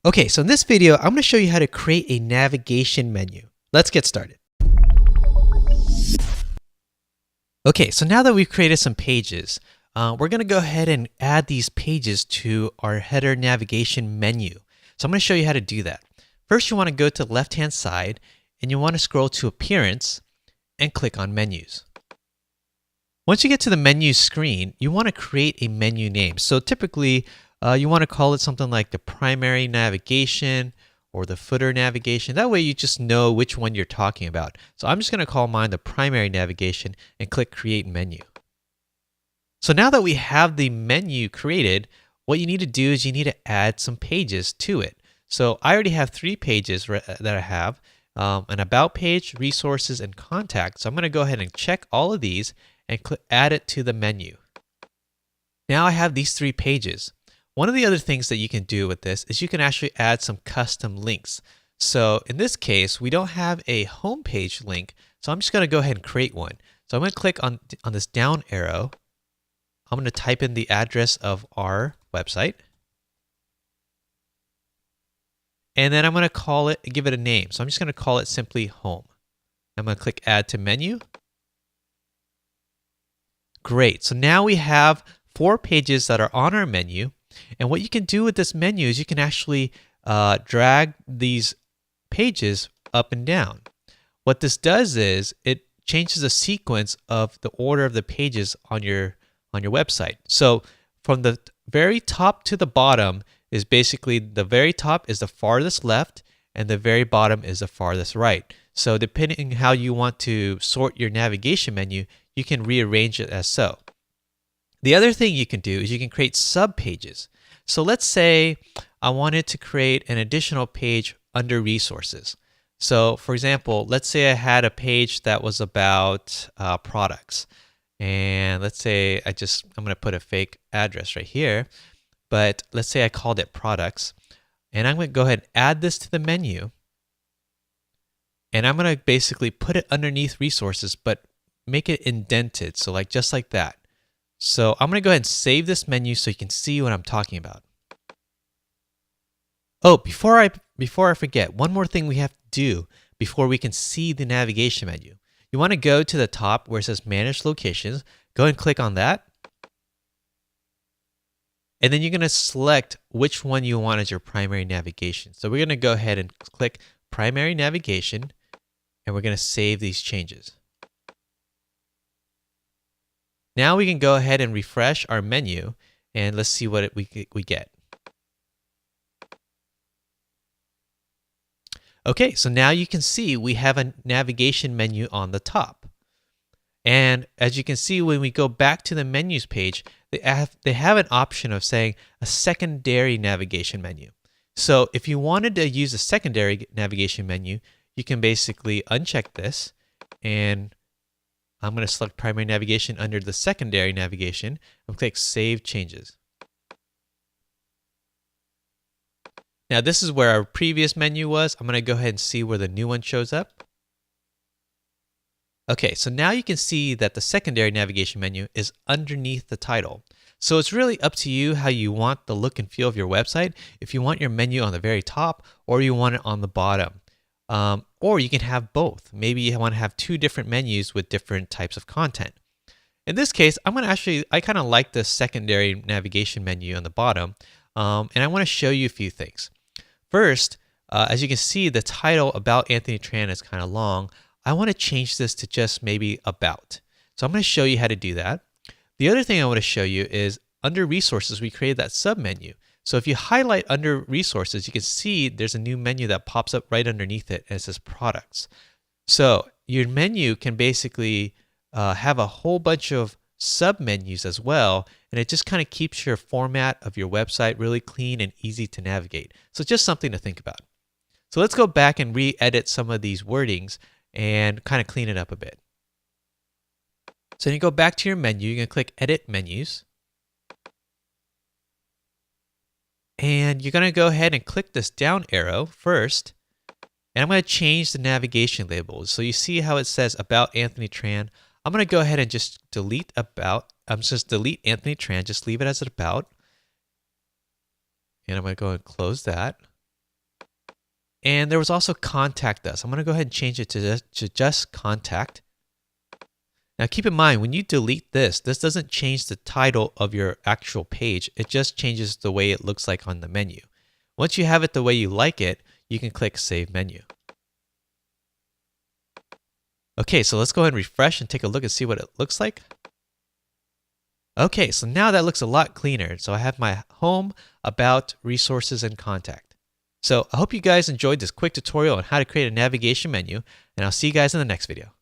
Okay, so in this video, I'm going to show you how to create a navigation menu. Let's get started. Okay, so now that we've created some pages, we're going to go ahead and add these pages to our header navigation menu. So I'm going to show you how to do that. First, you want to go to the left-hand side, and you want to scroll to Appearance and click on Menus. Once you get to the menu screen, you want to create a menu name. So typically, you want to call it something like the primary navigation or the footer navigation. That way you just know which one you're talking about. So I'm just going to call mine the primary navigation and click Create Menu. So now that we have the menu created, what you need to do is you need to add some pages to it. So I already have 3 pages that I have, an About page, Resources, and Contact. So I'm going to go ahead and check all of these and add it to the menu. Now I have these 3 pages. One of the other things that you can do with this is you can actually add some custom links. So in this case, we don't have a homepage link, so I'm just going to go ahead and create one. So I'm going to click on this down arrow. I'm going to type in the address of our website. And then I'm going to give it a name. So I'm just going to call it simply Home. I'm going to click Add to Menu. Great. So now we have 4 pages that are on our menu. And what you can do with this menu is you can actually drag these pages up and down. What this does is it changes the sequence of the order of the pages on your website. So from the very top to the bottom is basically the very top is the farthest left and the very bottom is the farthest right. So depending on how you want to sort your navigation menu, you can rearrange it as so. The other thing you can do is you can create sub-pages. So let's say I wanted to create an additional page under Resources. So for example, let's say I had a page that was about products. And let's say I'm going to put a fake address right here. But let's say I called it Products. And I'm going to go ahead and add this to the menu. And I'm going to basically put it underneath Resources, but make it indented. So just like that. So I'm going to go ahead and save this menu so you can see what I'm talking about. Oh, before I forget, one more thing we have to do before we can see the navigation menu. You want to go to the top where it says Manage Locations. Go ahead and click on that. And then you're going to select which one you want as your primary navigation. So we're going to go ahead and click Primary Navigation, and we're going to save these changes. Now we can go ahead and refresh our menu, and let's see what we get. Okay, so now you can see we have a navigation menu on the top. And as you can see, when we go back to the menus page, they have an option of saying a secondary navigation menu. So if you wanted to use a secondary navigation menu, you can basically uncheck this, and I'm going to select primary navigation under the secondary navigation and click Save Changes. Now this is where our previous menu was. I'm going to go ahead and see where the new one shows up. Okay, so now you can see that the secondary navigation menu is underneath the title. So it's really up to you how you want the look and feel of your website. If you want your menu on the very top or you want it on the bottom. Or you can have both. Maybe you want to have 2 different menus with different types of content. In this case, I kind of like the secondary navigation menu on the bottom, and I want to show you a few things. First, as you can see, the title About Anthony Tran is kind of long. I want to change this to just maybe About. So I'm going to show you how to do that. The other thing I want to show you is under Resources, we created that sub-menu. So if you highlight under Resources, you can see there's a new menu that pops up right underneath it, and it says Products. So your menu can basically have a whole bunch of sub-menus as well, and it just kind of keeps your format of your website really clean and easy to navigate. So just something to think about. So let's go back and re-edit some of these wordings and kind of clean it up a bit. So when you go back to your menu, you're going to click Edit Menus. And you're going to go ahead and click this down arrow first. And I'm going to change the navigation labels. So you see how it says About Anthony Tran. I'm going to go ahead and just delete About. Just delete Anthony Tran. Just leave it as About. And I'm going to go and close that. And there was also contact us. I'm going to go ahead and change it to just contact. Now keep in mind, when you delete this doesn't change the title of your actual page. It just changes the way it looks like on the menu. Once you have it the way you like it, you can click Save Menu. Okay, so let's go ahead and refresh and take a look and see what it looks like. Okay, so now that looks a lot cleaner. So I have my home, about, resources, and contact. So I hope you guys enjoyed this quick tutorial on how to create a navigation menu, and I'll see you guys in the next video.